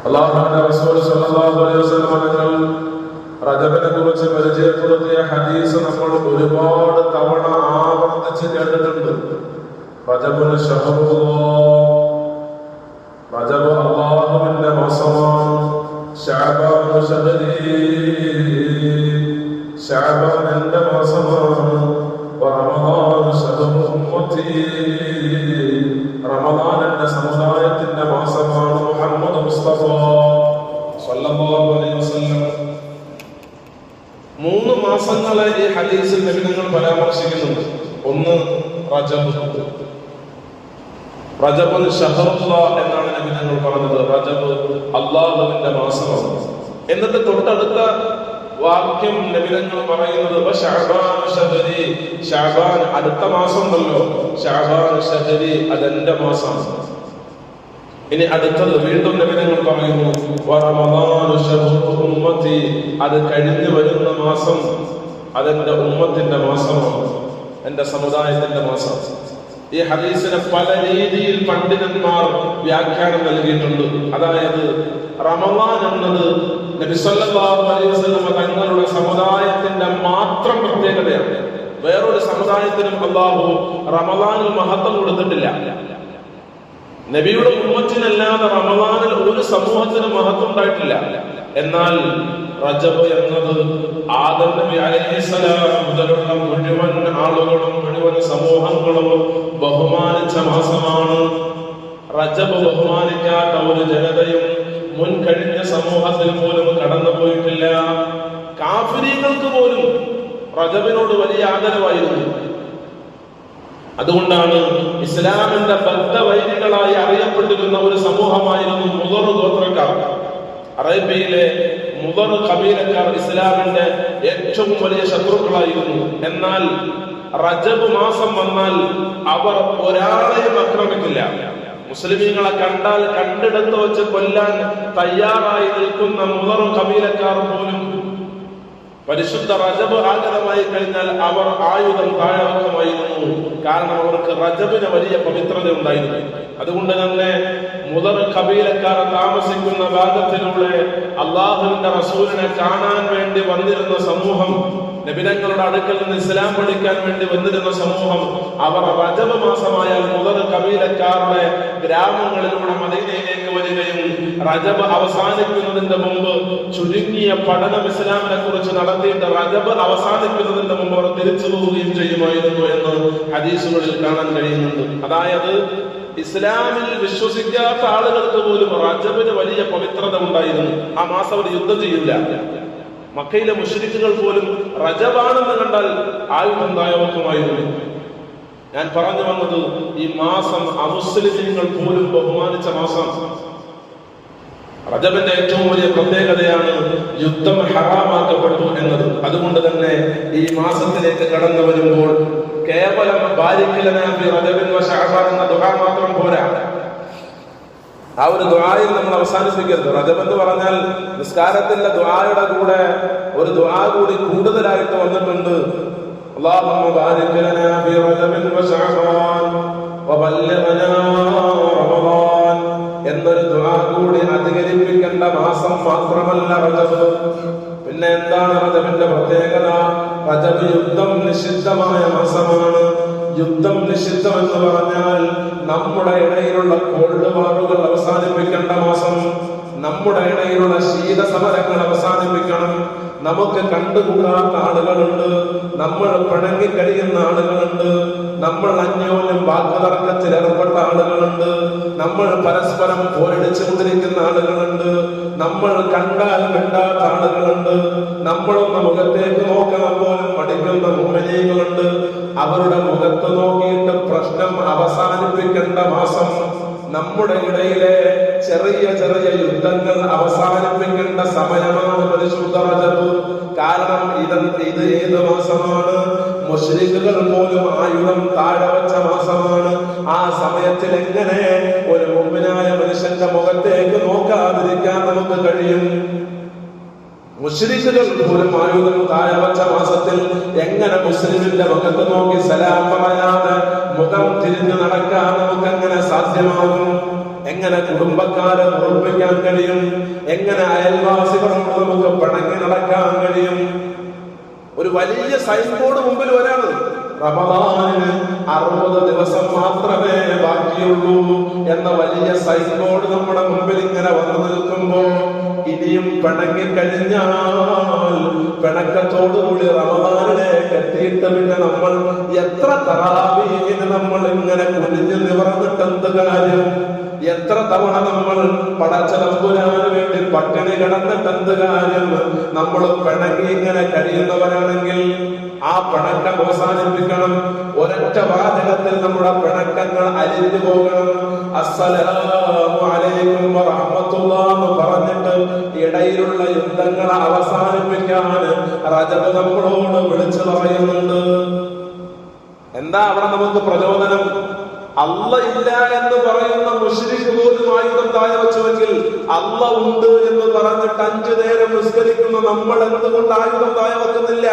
അല്ലാഹുവിന്റെ റസൂൽ സ്വല്ലല്ലാഹു അലൈഹി വസല്ലം തങ്ങൾ റജബിനെ കുറിച്ച് പരിചയപ്പെടുത്തിയ ഹദീസ് നമ്മൾ ഒരുപാട് തവണ ആവർത്തിച്ച് കേട്ടിട്ടുണ്ട്. റജബുൽ ശഹറുല്ലാഹ്, റജബ് അല്ലാഹുവിന്റെ മാസമാണ്. ശഅബാൻ ശഹരി, ശഅബാൻ എന്റെ മാസമാണ്. റമദാൻ ശഹറു ഉമ്മത്തി, റമദാൻ എന്റെ സമുദായത്തിന്റെ മാസമാണ്. മുഹമ്മദ് മുസ്തഫ സ്വല്ലല്ലാഹു അലൈഹി വസല്ലം 3 മാസങ്ങളെ ഈ ഹദീസിൽ നബിതങ്ങൾ പരാമർശിക്കുന്നുണ്ട്. ഒന്ന് റജബ്, റജബുൽ ശഹറുല്ലാഹ് എന്നാണ് നബിതങ്ങൾ പറഞ്ഞത്. റജബ് അല്ലാഹുവിന്റെ മാസമാണ്. എന്നിട്ട് തൊട്ടടുത്ത വാക്യം നബിതങ്ങൾ പറയുന്നത് ശഅബാൻ ശഹരി, ശഅബാൻ അടുത്ത മാസം ഉണ്ടല്ലോ, ശഅബാൻ ശഹരി അതെന്റെ മാസമാണ്. ഇനി അടുത്തത് വീണ്ടും നബിതങ്ങൾ പറയുന്നു റമദാനു ശഹ്റു ഉമ്മത്തി, അത് കഴിഞ്ഞു വരുന്ന മാസം അതെന്റെ ഉമ്മത്തിന്റെ മാസമാണ്, എന്റെ സമുദായത്തിന്റെ മാസം. ഈ ഹദീസിനെ പല രീതിയിൽ പണ്ഡിതന്മാർ വ്യാഖ്യാനം നൽകിയിട്ടുണ്ട്. അതായത് റമദാൻ എന്നത് നബി സല്ലല്ലാഹു അലൈഹി വസല്ലം തങ്ങളുടെ സമുദായത്തിന്റെ മാത്രം പ്രത്യേകതയാണ്. വേറൊരു സമുദായത്തിനും അല്ലാഹു റമദാനിൽ മഹത്വം കൊടുത്തിട്ടില്ല. നബിയുടെ ഉമ്മത്തിനല്ലാതെ റമദാനിൽ ഒരു സമൂഹത്തിന് മഹത്വം ഉണ്ടായിട്ടില്ല. എന്നാൽ റജബ് എന്നത് ആദം നബി അലൈഹിസ്സലാം മുതലുള്ള മുഴുവൻ ആളുകളും മുഴുവൻ സമൂഹങ്ങളും ബഹുമാനിച്ച മാസമാണ്. റജബ് ബഹുമാനിക്കാത്ത ഒരു ജനതയും മുൻകഴിഞ്ഞ സമൂഹത്തിൽ പോലും കടന്നു പോയിട്ടില്ല. കാഫിരീങ്ങൾക്ക് പോലും റജബിനോട് വലിയ ആദരവായിരുന്നു. അതുകൊണ്ടാണ് ഇസ്ലാമിന്റെ ബദ്ധവൈരികളായി അറിയപ്പെട്ടിരുന്ന ഒരു സമൂഹമായിരുന്നു മുദർ ഗോത്രക്കാർ. അറേബ്യയിലെ മുദർ ഖബീലക്കാർ ഇസ്ലാമിന്റെ ഏറ്റവും വലിയ ശത്രുക്കളായിരുന്നു. എന്നാൽ റജബ് മാസം വന്നാൽ അവർ ഒരാളെയും ആക്രമിക്കില്ല. മുസ്ലിമീങ്ങളെ കണ്ടാൽ കണ്ടിടത്ത് വെച്ച് കൊല്ലാൻ തയ്യാറായി നിൽക്കുന്ന മുദർ ഖബീലക്കാർ പോലും പരിശുദ്ധ റജബ് ആഗതമായി കഴിഞ്ഞാൽ അവർ ആയുധം താഴെ വെക്കുമായിരുന്നു. കാരണം അവർക്ക് റജബിന് വലിയ പവിത്രത ഉണ്ടായിരുന്നു. അതുകൊണ്ട് തന്നെ മുദർ ഖബീലക്കാർ താമസിക്കുന്ന ഭാഗത്തിലൂടെ അള്ളാഹുവിന്റെ റസൂലിനെ കാണാൻ വേണ്ടി വന്നിരുന്ന സമൂഹം, നബിതങ്ങളുടെ അടുക്കൽ നിന്ന് ഇസ്ലാം പഠിക്കാൻ വേണ്ടി വന്നിരുന്ന സമൂഹം, അവർ റജബ് മാസമായാൽ മുദർ ഖബീലക്കാരുടെ ഗ്രാമങ്ങളിലൂടെ മദീനയിലേക്ക് വരികയും റജബ് അവസാനിക്കുന്നതിന്റെ മുമ്പ് ചുരുങ്ങിയ പഠനം ഇസ്ലാമിനെ കുറിച്ച് നടത്തിയിട്ട് റജബ് അവസാനിക്കുന്നതിന്റെ മുമ്പ് അവർ തിരിച്ചു പോവുകയും ചെയ്യുമായിരുന്നു എന്ന് ഹദീസുകളിൽ കാണാൻ കഴിയുന്നുണ്ട്. അതായത് ഇസ്ലാമിൽ വിശ്വസിക്കാത്ത ആളുകൾക്ക് പോലും റജബിന് വലിയ പവിത്രത ഉണ്ടായിരുന്നു. ആ മാസം അവർ യുദ്ധം ചെയ്യില്ല. മക്കയിലെ മുശ്രിക്കുകൾ പോലും റജബാണെന്ന് കണ്ടാൽ ആയുധം താഴെവെക്കുമായിരുന്നു. ഞാൻ പറഞ്ഞു വന്നത് ഈ മാസം അമുസ്ലിമീങ്ങൾ പോലും ബഹുമാനിച്ച മാസം. റജബിന്റെ ഏറ്റവും വലിയ പ്രത്യേകതയാണ് യുദ്ധം ഹറാമാക്കപ്പെട്ടു എന്നത്. അതുകൊണ്ട് തന്നെ ഈ മാസത്തിലേക്ക് കടന്നു വരുമ്പോൾ കേവലം ബാരിക് ലനാ ഫി റജബിൻ വ ശഅബാൻ എന്ന ദുആ മാത്രം പോരാ. ആ ഒരു ദുആയിൽ നമ്മൾ അവസാനിപ്പിക്കരുത്. റജബ് എന്ന് പറഞ്ഞാൽ നിസ്കാരത്തിന്റെ ദുആയുടെ കൂടെ ഒരു ദുആ കൂടി കൂടുതലായിട്ട് വന്നിട്ടുണ്ട്. അല്ലാഹുമ്മ ബാരിക് ലനാ ഫി റജബിൻ വ ശഅബാൻ വ ബല്ലിഗ്നാ റമദാൻ എന്നൊരു ദുആ കൂടി അധികരിപ്പിക്കേണ്ട മാസം മാത്രമല്ല റജബ്. പിന്നെ എന്താണ് റജബിന്റെ പ്രത്യേകത? റജബ് യുദ്ധം നിഷിദ്ധമായ മാസമാണ്. യുദ്ധം നിഷിദ്ധം എന്ന് പറഞ്ഞാൽ നമ്മുടെ ഇടയിലുള്ള കോൾഡ് വാറുകൾ അവസാനിപ്പിക്കേണ്ട മാസം, നമ്മുടെ ഇടയിലുള്ള ശീതസമരങ്ങൾ അവസാനിപ്പിക്കണം. നമുക്ക് കണ്ടുകൂടാത്ത ആളുകളുണ്ട്, നമ്മൾ പിണങ്ങി കഴിയുന്ന ആളുകളുണ്ട്, നമ്മൾ അന്യോന്യം വാക്കുതർക്കത്തിൽ ഏർപ്പെട്ട ആളുകളുണ്ട്, നമ്മൾ പരസ്പരം പോരടിച്ചു കൊണ്ടിരിക്കുന്ന ആളുകളുണ്ട്, നമ്മൾ കണ്ടാൽ മിണ്ടാത്ത ആളുകളുണ്ട്, നമ്മളൊന്ന് മുഖത്തേക്ക് നോക്കാൻ പോലും പഠിക്കുന്ന മുഅ്മിനീങ്ങളുണ്ട്. അവരുടെ മുഖത്ത് നോക്കിയിട്ട് പ്രശ്നം അവസാനിപ്പിക്കേണ്ട മാസം, നമ്മുടെ ഇടയിലെ ചെറിയ ചെറിയ യുദ്ധങ്ങൾ അവസാനിപ്പിക്കേണ്ട സമയമാണ് പരിശുദ്ധ റജബ്. കാരണം ഇത് ഏത് മാസമാണ്? മുശ്രിക്കുകൾ പോലും ആയുധം താഴെ വെച്ച മാസമാണ്. ആ സമയത്തിൽ എങ്ങനെ ഒരു മുഅ്മിനായ മനുഷ്യന്റെ മുഖത്തേക്ക് നോക്കാതിരിക്കാൻ നമുക്ക് കഴിയും? മുശ്രിക്കുകൾ പോലും ആയുധം താഴെ വെച്ച മാസത്തിൽ എങ്ങനെ മുസ്ലിമിന്റെ മുഖത്ത് നോക്കി സലാം പറയാതെ മുഖം തിരിഞ്ഞു നടക്കാൻ നമുക്ക് എങ്ങനെ സാധ്യമാകും? എങ്ങനെ കുടുംബക്കാരെ ഉറപ്പിക്കാൻ കഴിയും, എങ്ങനെ അയൽവാസികളോട് നമുക്ക് പിണങ്ങി നടക്കാൻ കഴിയും. ഒരു വലിയ സൈൻ ബോർഡ് മുമ്പിൽ വരാണ്, റമദാനിന് 60 ദിവസം മാത്രമേ ബാക്കിയുള്ളൂ എന്ന വലിയ സൈൻ ബോർഡ് നമ്മുടെ മുമ്പിൽ ഇങ്ങനെ വന്നു നിൽക്കുമ്പോ ഇനിയും പിണങ്ങി കഴിഞ്ഞാൽ പിണക്കത്തോടുകൂടി റമദാനിലേക്ക് എത്തിയിട്ട് പിന്നെ നമ്മൾ എത്ര തറാവീഹിന് നമ്മൾ ഇങ്ങനെ കുനിഞ്ഞു നിവർന്നിട്ട് എന്ത് കാര്യം, എത്ര തവണ നമ്മൾ പടച്ച തമ്പുരാന് വേണ്ടി പട്ടിണി കിടന്നിട്ട് എന്ത് കാര്യം. നമ്മൾ പിണങ്ങി ഇങ്ങനെ കഴിയുന്നവരാണെങ്കിൽ ആ പിണക്കം അവസാനിപ്പിക്കണം. ഒരൊറ്റ വാചകത്തിൽ നമ്മുടെ പിണക്കങ്ങൾ അലിഞ്ഞു പോകണം. അസ്സലാമു അലൈക്കും വറഹ്മത്തുള്ളാഹി എന്ന് പറഞ്ഞിട്ട് ഇടയിലുള്ള യുദ്ധങ്ങളെ അവസാനിപ്പിക്കാൻ റജബ് നമ്മളോട് വിളിച്ചു പറയുന്നുണ്ട്. എന്താ അവിടെ നമുക്ക് പ്രചോദനം? അല്ല ഇല്ല എന്ന് പറയുന്ന മുശ്രിക്ക് പോലും ആയുധം താഴെ വെച്ചുവെങ്കിൽ അല്ല ഉണ്ട് എന്ന് പറഞ്ഞിട്ട് 5 നേരം നിസ്കരിക്കുന്ന നമ്മൾ എന്തുകൊണ്ട് ആയുധം താഴെ വെക്കുന്നില്ല?